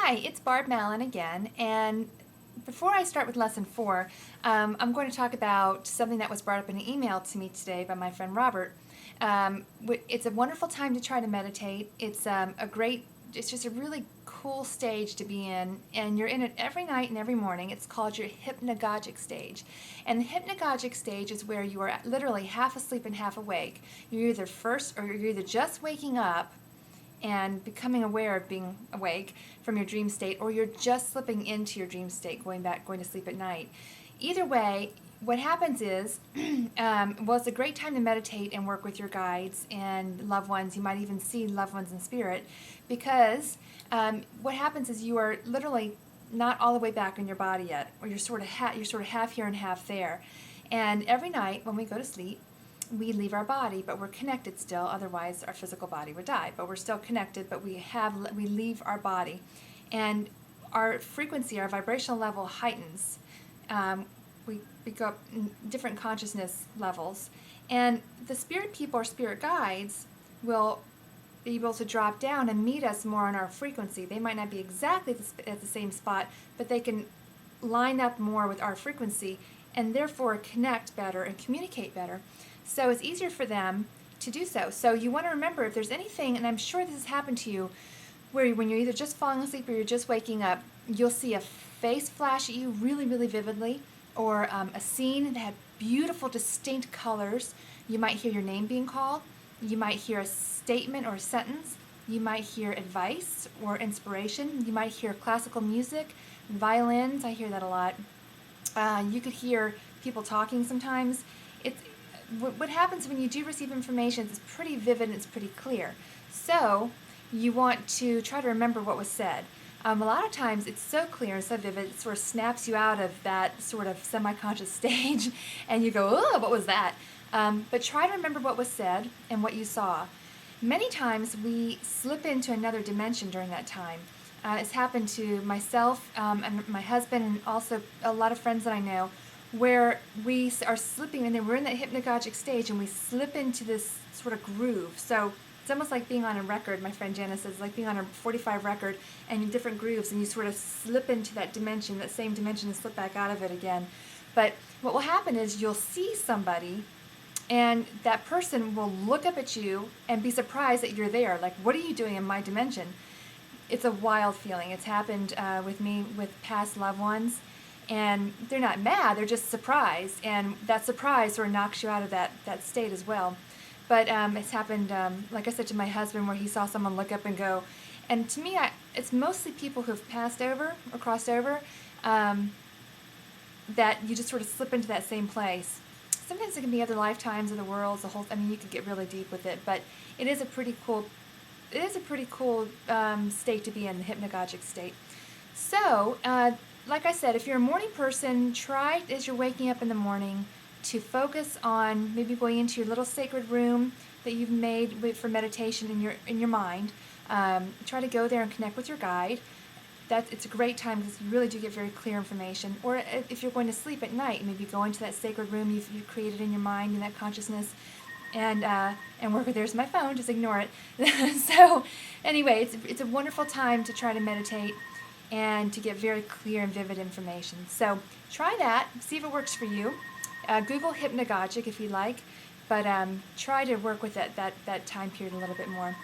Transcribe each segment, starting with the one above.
Hi, it's Barb Mallon again, and before I start with lesson 4, I'm going to talk about something that was brought up in an email to me today by my friend Robert. It's a wonderful time to try to meditate. It's just a really cool stage to be in, and you're in it every night and every morning. It's called your Hypnagogic Stage. And the Hypnagogic Stage is where you are literally half asleep and half awake. You're either just waking up and becoming aware of being awake from your dream state, or you're just slipping into your dream state, going to sleep at night. Either way, what happens is, it's a great time to meditate and work with your guides and loved ones. You might even see loved ones in spirit, because what happens is you are literally not all the way back in your body yet, or you're sort of half here and half there. And every night when we go to sleep, we leave our body, but we're connected still. Otherwise, our physical body would die. But we're still connected, but we leave our body. And our frequency, our vibrational level heightens. We go up in different consciousness levels. And the spirit people or spirit guides will be able to drop down and meet us more on our frequency. They might not be exactly at the same spot, but they can line up more with our frequency and therefore connect better and communicate better. So it's easier for them to do so. So you want to remember, if there's anything, and I'm sure this has happened to you, where when you're either just falling asleep or you're just waking up, you'll see a face flash at you really, really vividly, or a scene that had beautiful, distinct colors. You might hear your name being called. You might hear a statement or a sentence. You might hear advice or inspiration. You might hear classical music, violins. I hear that a lot. You could hear people talking sometimes. What happens when you do receive information is pretty vivid and it's pretty clear. So you want to try to remember what was said. A lot of times it's so clear and so vivid, it sort of snaps you out of that sort of semi-conscious stage and you go, oh, what was that? But try to remember what was said and what you saw. Many times we slip into another dimension during that time. It's happened to myself and my husband, and also a lot of friends that I know, where we are slipping, and we're in that hypnagogic stage, and we slip into this sort of groove. So it's almost like being on a record. My friend Janice says, like being on a 45 record and in different grooves, and you sort of slip into that dimension, that same dimension, and slip back out of it again. But what will happen is you'll see somebody, and that person will look up at you and be surprised that you're there. Like, what are you doing in my dimension? It's a wild feeling. It's happened with me with past loved ones. And they're not mad, they're just surprised, and that surprise sort of knocks you out of that state as well. But it's happened, like I said, to my husband, where he saw someone look up and go. And to me, it's mostly people who've passed over or crossed over, that you just sort of slip into that same place. Sometimes it can be other lifetimes of the worlds, you could get really deep with it, but it is a pretty cool state to be in, the hypnagogic state. So, like I said, if you're a morning person, try as you're waking up in the morning to focus on maybe going into your little sacred room that you've made for meditation in your mind. Try to go there and connect with your guide. It's a great time because you really do get very clear information. Or if you're going to sleep at night, maybe go into that sacred room you've created in your mind, in that consciousness, and work with. There's my phone. Just ignore it. So anyway, it's a wonderful time to try to meditate and to get very clear and vivid information. So try that, see if it works for you. Google hypnagogic if you like, but try to work with that time period a little bit more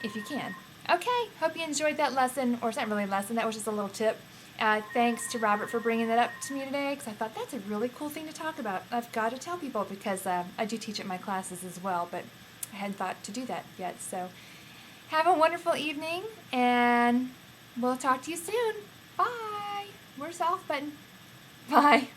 if you can. Okay, hope you enjoyed that lesson, or it's not really a lesson, that was just a little tip. Thanks to Robert for bringing that up to me today, because I thought that's a really cool thing to talk about. I've got to tell people, because I do teach at my classes as well, but I hadn't thought to do that yet. So have a wonderful evening, and we'll talk to you soon. Bye. Where's the off button? Bye.